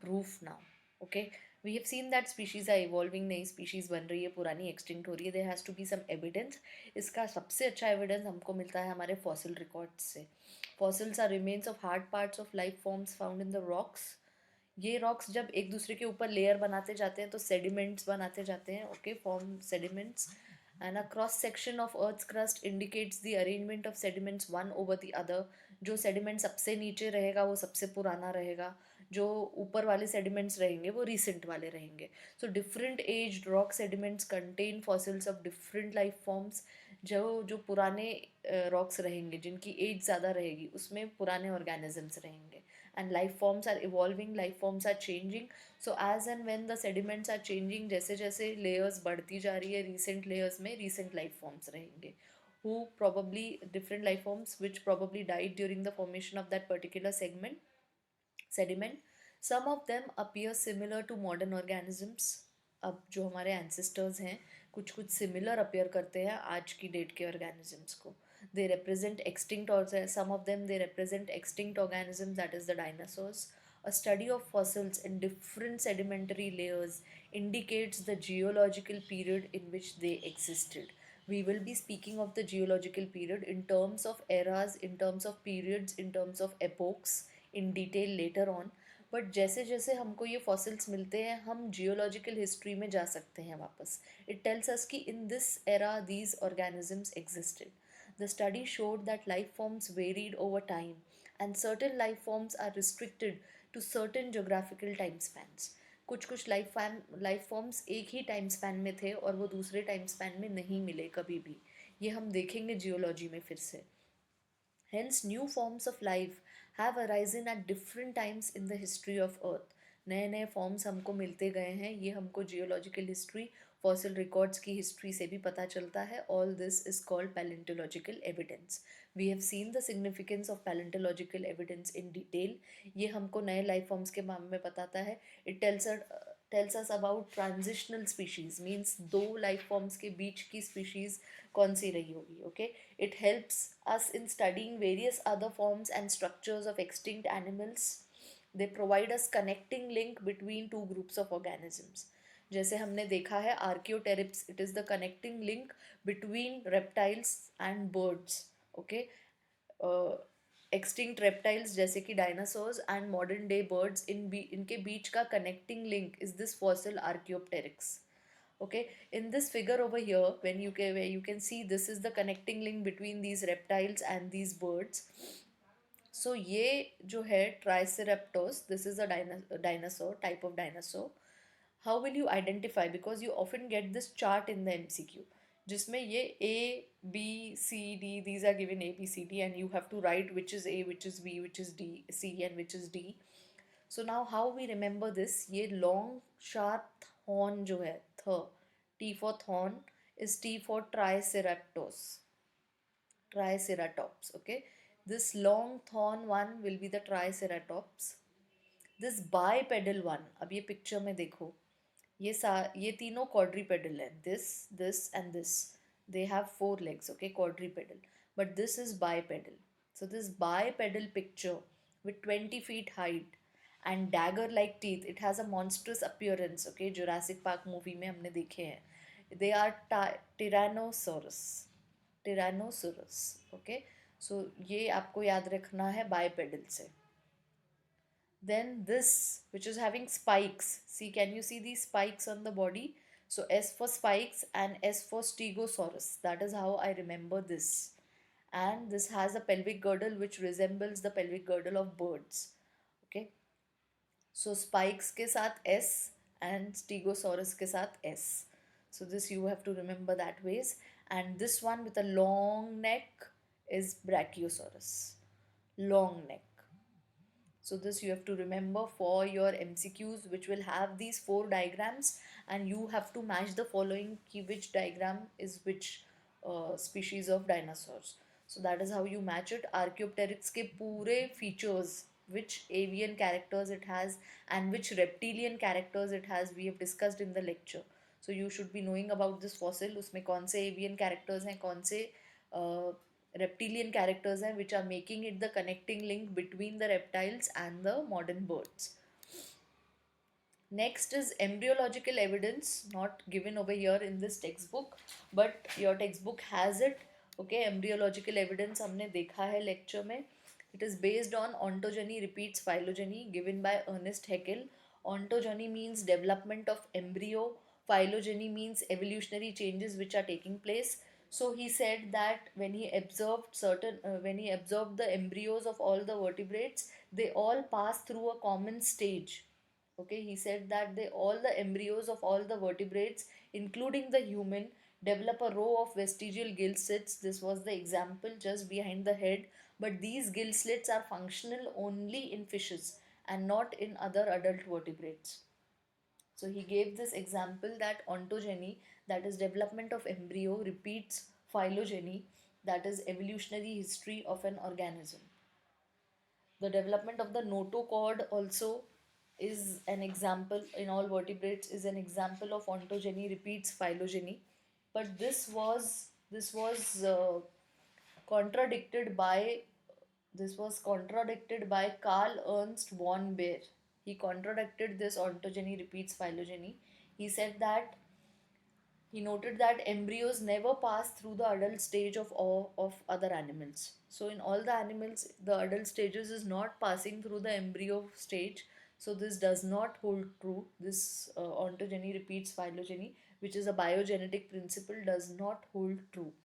proof now. Okay, we have seen that species are evolving, नई species बन रही है, पुरानी extinct हो रही है. There has to be some evidence. इसका सबसे अच्छा evidence हमको मिलता है हमारे fossil records से. Fossils are remains of hard parts of life forms found in the rocks. ये रॉक्स जब एक दूसरे के ऊपर लेयर बनाते जाते हैं तो सेडिमेंट्स बनाते जाते हैं. Okay, form sediments. And a cross section of earth's crust indicates the arrangement of sediments one over the other. जो सेडिमेंट सबसे नीचे रहेगा वो सबसे पुराना रहेगा, जो ऊपर वाले सेडिमेंट्स रहेंगे वो रिसेंट वाले रहेंगे. So different age rock sediments contain fossils of different life forms. जो जो पुराने रॉक्स रहेंगे, जिनकी एज ज़्यादा रहेगी, उसमें पुराने ऑर्गेनिजम्स रहेंगे. And life forms are evolving, life forms are changing. So as and when the sediments are changing, जैसे जैसे layers बढ़ती जा रही है, recent layers में recent life forms रहेंगे, who probably different life forms which probably died during the formation of that particular sediment. Some of them appear similar to modern organisms. अब जो हमारे ancestors हैं, कुछ कुछ similar appear करते हैं आज की डेट के organisms को. They represent extinct, or some of them they represent extinct organisms, that is the dinosaurs. A study of fossils in different sedimentary layers indicates the geological period in which they existed. We will be speaking of the geological period in terms of eras, in terms of periods, in terms of epochs in detail later on. But जैसे जैसे हमको ये fossils मिलते हैं हम geological history में जा सकते हैं वापस. इट टेल्स अस कि in this era these organisms existed. The study showed that life forms varied over time, and certain life forms are restricted to certain geographical time spans. कुछ कुछ life forms एक ही time span में थे और वो दूसरे time span में नहीं मिले कभी भी. ये हम देखेंगे जियोलॉजी में फिर से. Hence, new forms of life have arisen at different times in the history of Earth. नए नए फॉर्म्स हमको मिलते गए हैं. ये हमको जियोलॉजिकल हिस्ट्री, फॉसिल रिकॉर्ड्स की हिस्ट्री से भी पता चलता है. All this is called palaeontological evidence. We have seen the significance of palaeontological evidence in detail. ये हमको नए लाइफ फॉर्म्स के बारे में बताता है. It tells us about transitional species, means दो लाइफ फॉर्म्स के बीच की स्पीशीज कौन सी रही होगी. Okay, it helps us in studying various other forms and structures of extinct animals. They provide us connecting link between two groups of organisms. जैसे हमने देखा है archaeopteryx, it is the connecting link between reptiles and birds. Okay, extinct reptiles जैसे कि dinosaurs and modern day birds, इनके बीच का connecting link is this fossil archaeopteryx. Okay, in this figure over here, where you can see this is the connecting link between these reptiles and these birds. So ये जो है triceratops, this is a dinosaur type of dinosaur. How will you identify? Because you often get this chart in the MCQ जिसमें ये A B C D, these are given A B C D and you have to write which is A, which is B, which is D, C and which is D. So now how we remember this? ये long sharp horn जो है, T for thorn is T for triceratops. Okay, this long thorn one will be the triceratops. This bipedal one, अब ये picture में देखो, ये तीनों quadrupedal है. This and this, they have four legs. Okay, quadrupedal, but this is bipedal. So this bipedal picture with 20 feet height and dagger like teeth, it has a monstrous appearance. Okay, Jurassic Park movie में हमने देखे हैं. They are tyrannosaurus. Okay, so ये आपको याद रखना है bipedal से. Then this, which is having spikes. See, can you see these spikes on the body? So S for spikes and S for stegosaurus. That is how I remember this. And this has a pelvic girdle which resembles the pelvic girdle of birds. Okay. So spikes के साथ S and stegosaurus के साथ S. So this you have to remember that ways. And this one with a long neck is brachiosaurus. Long neck. So this you have to remember for your MCQs, which will have these four diagrams and you have to match the following key which diagram is which species of dinosaurs. So that is how you match it. Archaeopteryx के पूरे features, which avian characters it has and which reptilian characters it has, we have discussed in the lecture. So you should be knowing about this fossil. उसमें कौन से avian characters हैं, कौन से reptilian characters हैं, which are making it the connecting link between the reptiles and the modern birds. Next is embryological evidence, not given over here in this textbook, but your textbook has it. Okay, embryological evidence हमने देखा है lecture में. It is based on ontogeny repeats phylogeny, given by Ernest Haeckel. Ontogeny means development of embryo. Phylogeny means evolutionary changes which are taking place. So he said that when he observed the embryos of all the vertebrates, they all pass through a common stage. Okay, he said that all the embryos of all the vertebrates, including the human, develop a row of vestigial gill slits. This was the example just behind the head, but these gill slits are functional only in fishes and not in other adult vertebrates. So he gave this example that ontogeny, that is development of embryo, repeats phylogeny, that is evolutionary history of an organism. The development of the notochord also is an example in all vertebrates, is an example of ontogeny repeats phylogeny. But contradicted by this was contradicted by Carl Ernst von Baer. He contradicted this ontogeny repeats phylogeny. He said that he noted that embryos never pass through the adult stage of other animals. So in all the animals, the adult stages is not passing through the embryo stage. So this does not hold true. This ontogeny repeats phylogeny, which is a biogenetic principle, does not hold true.